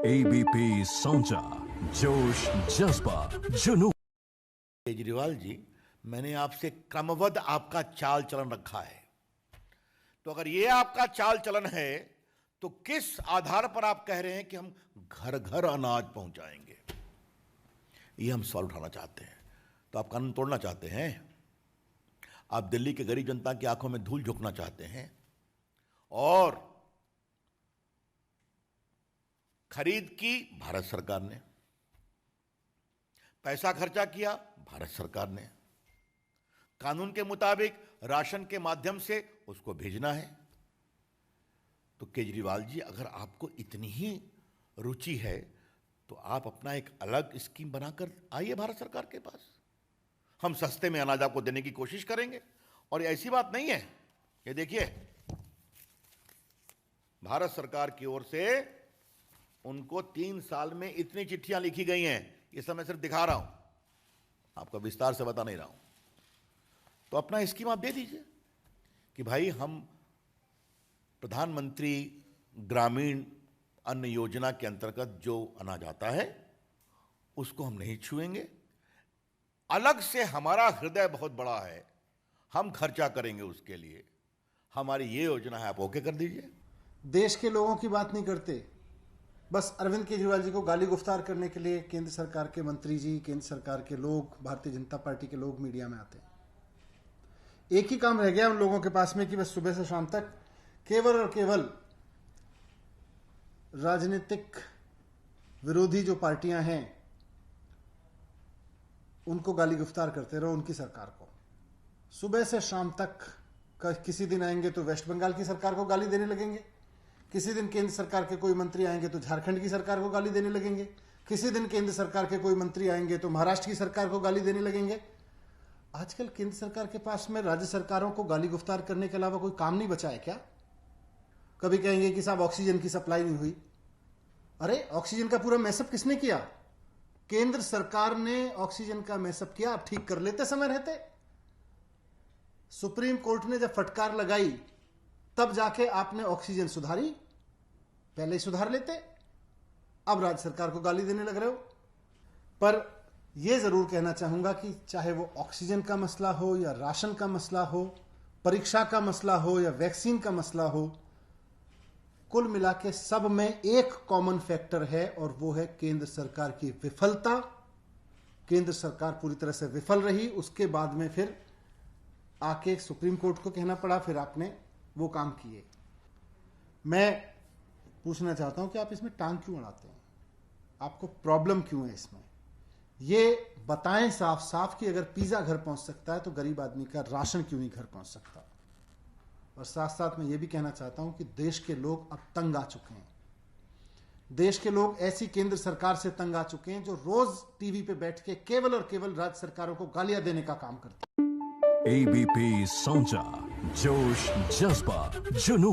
ABP सांचा, जोश जज्बा जुनून। केजरीवाल जी, मैंने आपसे क्रमबद्ध आपका चाल चलन रखा है, तो अगर ये आपका चाल चलन है तो किस आधार पर आप कह रहे हैं कि हम घर घर अनाज पहुंचाएंगे? ये हम सवाल उठाना चाहते हैं। तो आप कानून तोड़ना चाहते हैं, आप दिल्ली के गरीब जनता की आंखों में धूल झोंकना चाहते हैं, और खरीद की भारत सरकार ने, पैसा खर्चा किया भारत सरकार ने, कानून के मुताबिक राशन के माध्यम से उसको भेजना है। तो केजरीवाल जी, अगर आपको इतनी ही रुचि है तो आप अपना एक अलग स्कीम बनाकर आइए भारत सरकार के पास। हम सस्ते में अनाज आपको देने की कोशिश करेंगे। और ये ऐसी बात नहीं है, ये देखिए, भारत सरकार की ओर से उनको 3 साल में इतनी चिट्ठियां लिखी गई हैं। ये सब मैं सिर्फ दिखा रहा हूं, आपको विस्तार से बता नहीं रहा हूं। तो अपना स्कीम आप दे दीजिए कि भाई हम प्रधानमंत्री ग्रामीण अन्न योजना के अंतर्गत जो अनाज आता है उसको हम नहीं छुएंगे। अलग से हमारा हृदय बहुत बड़ा है, हम खर्चा करेंगे उसके लिए, हमारी ये योजना है, आप ओके कर दीजिए। देश के लोगों की बात नहीं करते, बस अरविंद केजरीवाल जी को गाली गुफ्तार करने के लिए केंद्र सरकार के मंत्री जी, केंद्र सरकार के लोग, भारतीय जनता पार्टी के लोग मीडिया में आते हैं। एक ही काम रह गया उन लोगों के पास में कि बस सुबह से शाम तक केवल और केवल राजनीतिक विरोधी जो पार्टियां हैं उनको गाली गुफ्तार करते रहो, उनकी सरकार को। सुबह से शाम तक किसी दिन आएंगे तो वेस्ट बंगाल की सरकार को गाली देने लगेंगे, किसी दिन केंद्र सरकार के कोई मंत्री आएंगे तो झारखंड की सरकार को गाली देने लगेंगे, किसी दिन केंद्र सरकार के कोई मंत्री आएंगे तो महाराष्ट्र की सरकार को गाली देने लगेंगे। आजकल केंद्र सरकार के पास में राज्य सरकारों को गाली गुफ्तार करने के अलावा कोई काम नहीं बचा है क्या? कभी कहेंगे कि साहब ऑक्सीजन की सप्लाई नहीं हुई। अरे ऑक्सीजन का पूरा मैसअप किसने किया? केंद्र सरकार ने ऑक्सीजन का मैसअप किया। आप ठीक कर लेते समय रहते। सुप्रीम कोर्ट ने जब फटकार लगाई तब जाके आपने ऑक्सीजन सुधारी, पहले ही सुधार लेते। अब राज्य सरकार को गाली देने लग रहे हो। पर यह जरूर कहना चाहूंगा कि चाहे वो ऑक्सीजन का मसला हो या राशन का मसला हो, परीक्षा का मसला हो या वैक्सीन का मसला हो, कुल मिला के सब में एक कॉमन फैक्टर है और वो है केंद्र सरकार की विफलता। केंद्र सरकार पूरी तरह से विफल रही, उसके बाद में फिर आके सुप्रीम कोर्ट को कहना पड़ा, फिर आपने वो काम किए। मैं पूछना चाहता हूं कि आप इसमें टांग क्यों अड़ाते हैं? आपको प्रॉब्लम क्यों है इसमें? ये बताएं साफ साफ कि अगर पिज्जा घर पहुंच सकता है तो गरीब आदमी का राशन क्यों नहीं घर पहुंच सकता? और साथ साथ मैं ये भी कहना चाहता हूं कि देश के लोग अब तंग आ चुके हैं। देश के लोग ऐसी केंद्र सरकार से तंग आ चुके हैं जो रोज टीवी पे बैठ के केवल और केवल राज्य सरकारों को गालियां देने का काम करती है। एबीपी सांचा, जोश जज्बा जुनून।